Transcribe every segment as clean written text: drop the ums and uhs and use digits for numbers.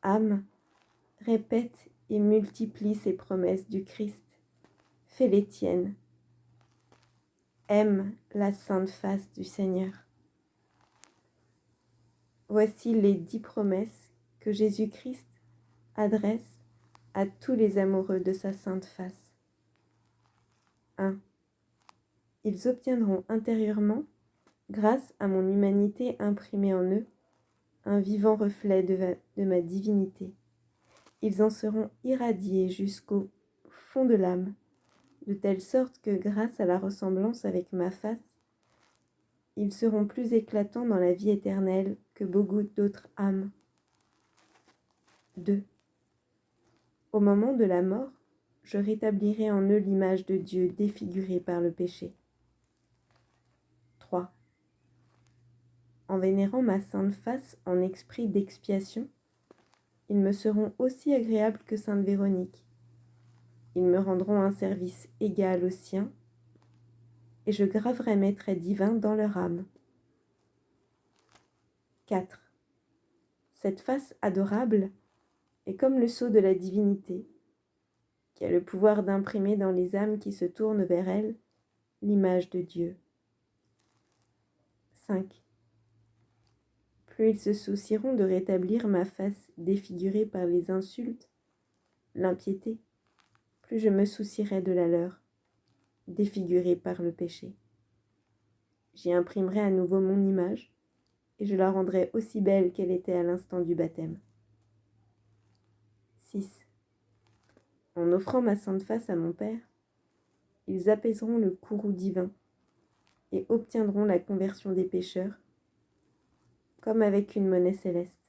âme, répète et multiplie ces promesses du Christ. Fais les tiennes. Aime la sainte face du Seigneur. Voici les 10 promesses que Jésus-Christ adresse à tous les amoureux de sa sainte face. 1. Ils obtiendront intérieurement, grâce à mon humanité imprimée en eux, un vivant reflet de ma divinité. Ils en seront irradiés jusqu'au fond de l'âme, de telle sorte que, grâce à la ressemblance avec ma face, ils seront plus éclatants dans la vie éternelle que beaucoup d'autres âmes. 2. Au moment de la mort, je rétablirai en eux l'image de Dieu défigurée par le péché. 3. En vénérant ma sainte face en esprit d'expiation, ils me seront aussi agréables que sainte Véronique. Ils me rendront un service égal au sien, et je graverai mes traits divins dans leur âme. 4. Cette face adorable est comme le sceau de la divinité, qui a le pouvoir d'imprimer dans les âmes qui se tournent vers elle l'image de Dieu. 5. Plus ils se soucieront de rétablir ma face défigurée par les insultes, l'impiété, plus je me soucierai de la leur, défigurée par le péché. J'y imprimerai à nouveau mon image, et je la rendrai aussi belle qu'elle était à l'instant du baptême. 6. En offrant ma sainte face à mon Père, ils apaiseront le courroux divin et obtiendront la conversion des pécheurs, comme avec une monnaie céleste.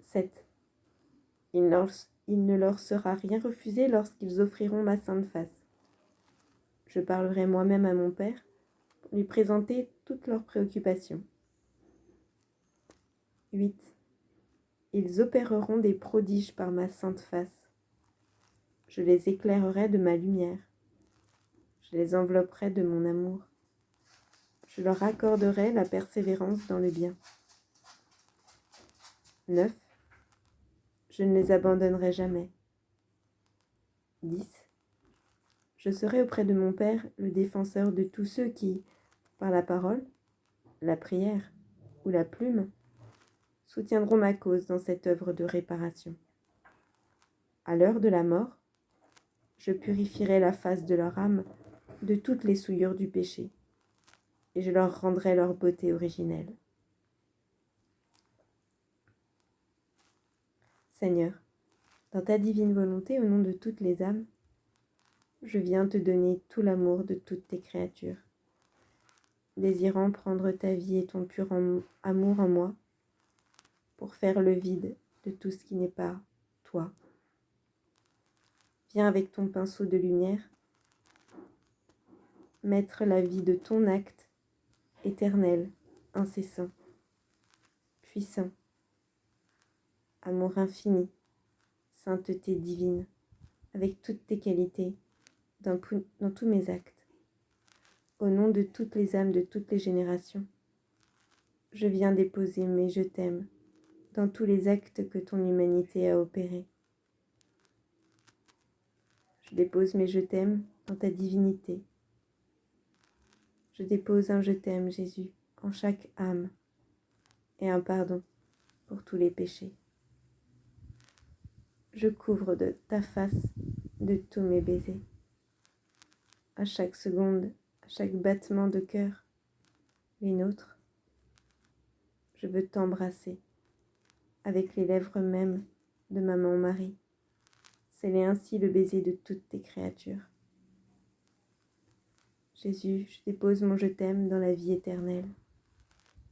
7. Il ne leur sera rien refusé lorsqu'ils offriront ma sainte face. Je parlerai moi-même à mon Père pour lui présenter toutes leurs préoccupations. 8. Ils opéreront des prodiges par ma sainte face. Je les éclairerai de ma lumière. Je les envelopperai de mon amour. Je leur accorderai la persévérance dans le bien. 9. Je ne les abandonnerai jamais. 10. Je serai auprès de mon Père le défenseur de tous ceux qui, par la parole, la prière ou la plume, soutiendront ma cause dans cette œuvre de réparation. À l'heure de la mort, je purifierai la face de leur âme de toutes les souillures du péché, et je leur rendrai leur beauté originelle. Seigneur, dans ta divine volonté, au nom de toutes les âmes, je viens te donner tout l'amour de toutes tes créatures, désirant prendre ta vie et ton pur amour en moi, pour faire le vide de tout ce qui n'est pas toi. Viens avec ton pinceau de lumière, mettre la vie de ton acte éternel, incessant, puissant, amour infini, sainteté divine, avec toutes tes qualités, dans tous mes actes. Au nom de toutes les âmes de toutes les générations, je viens déposer mes je t'aime dans tous les actes que ton humanité a opérés. Je dépose mes je t'aime dans ta divinité. Je dépose un je t'aime, Jésus, en chaque âme et un pardon pour tous les péchés. Je couvre de ta face de tous mes baisers. À chaque seconde, à chaque battement de cœur, les nôtres, je veux t'embrasser avec les lèvres mêmes de maman Marie, sceller ainsi le baiser de toutes tes créatures. Jésus, je dépose mon je t'aime dans la vie éternelle,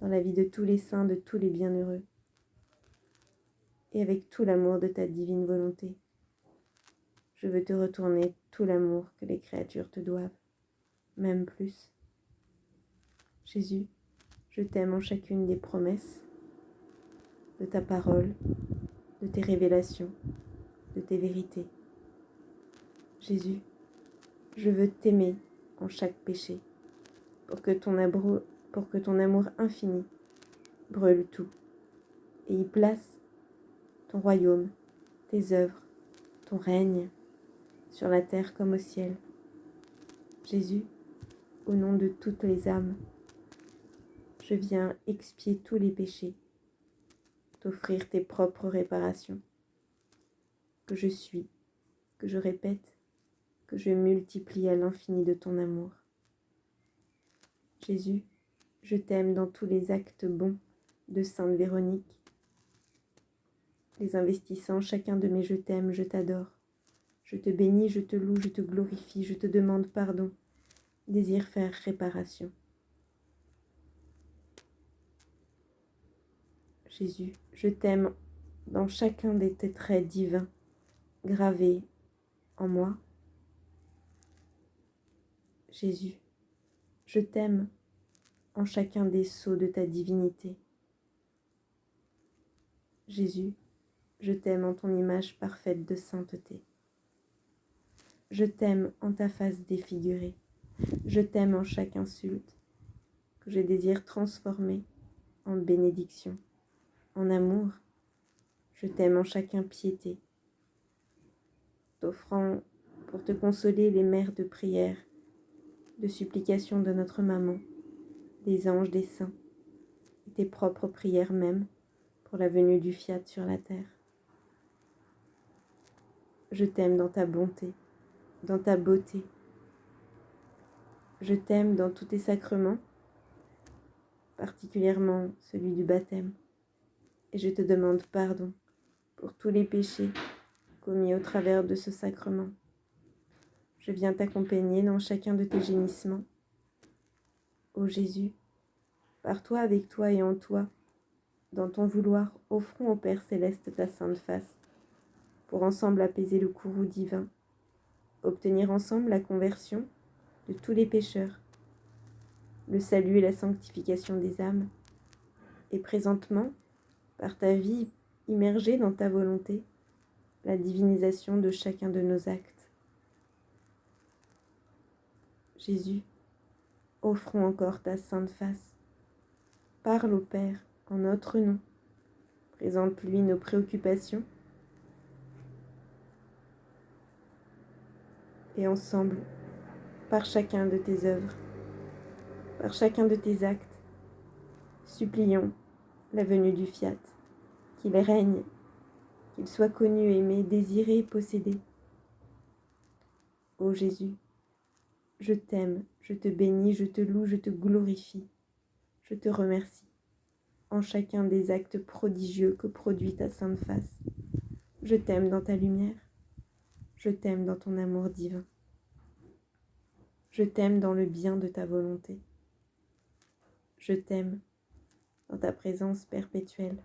dans la vie de tous les saints, de tous les bienheureux, et avec tout l'amour de ta divine volonté. Je veux te retourner tout l'amour que les créatures te doivent, même plus. Jésus, je t'aime en chacune des promesses de ta parole, de tes révélations, de tes vérités. Jésus, je veux t'aimer en chaque péché, pour que ton amour infini brûle tout et y place ton royaume, tes œuvres, ton règne, sur la terre comme au ciel. Jésus, au nom de toutes les âmes, je viens expier tous les péchés, t'offrir tes propres réparations, que je suis, que je répète, que je multiplie à l'infini de ton amour. Jésus, je t'aime dans tous les actes bons de Sainte Véronique, les investissant chacun de mes je t'aime, je t'adore. Je te bénis, je te loue, je te glorifie, je te demande pardon, désire faire réparation. Jésus, je t'aime dans chacun de tes traits divins, gravés en moi. Jésus, je t'aime en chacun des sceaux de ta divinité. Jésus, je t'aime en ton image parfaite de sainteté. Je t'aime en ta face défigurée. Je t'aime en chaque insulte que je désire transformer en bénédiction, en amour. Je t'aime en chaque impiété, t'offrant pour te consoler les mères de prière, de supplication de notre maman, des anges, des saints, et tes propres prières même pour la venue du Fiat sur la terre. Je t'aime dans ta bonté, dans ta beauté. Je t'aime dans tous tes sacrements, particulièrement celui du baptême, et je te demande pardon pour tous les péchés commis au travers de ce sacrement. Je viens t'accompagner dans chacun de tes gémissements. Ô Jésus, par toi, avec toi et en toi, dans ton vouloir, offrons au Père céleste ta sainte face, pour ensemble apaiser le courroux divin, obtenir ensemble la conversion de tous les pécheurs, le salut et la sanctification des âmes, et présentement, par ta vie immergée dans ta volonté, la divinisation de chacun de nos actes. Jésus, offrons encore ta sainte face. Parle au Père en notre nom. Présente-lui nos préoccupations. Et ensemble, par chacun de tes œuvres, par chacun de tes actes, supplions la venue du Fiat, qu'il règne, qu'il soit connu, aimé, désiré, possédé. Ô Jésus, je t'aime, je te bénis, je te loue, je te glorifie, je te remercie en chacun des actes prodigieux que produit ta sainte face. Je t'aime dans ta lumière, je t'aime dans ton amour divin, je t'aime dans le bien de ta volonté, je t'aime dans ta présence perpétuelle,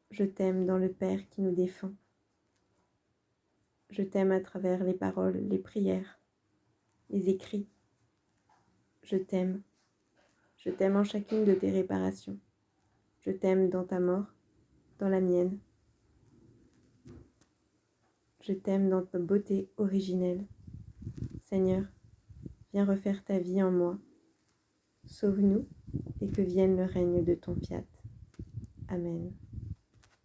je t'aime dans le Père qui nous défend, je t'aime à travers les paroles, les prières, les écrits, je t'aime en chacune de tes réparations, je t'aime dans ta mort, dans la mienne, je t'aime dans ta beauté originelle. Seigneur, viens refaire ta vie en moi, sauve-nous et que vienne le règne de ton Fiat. Amen.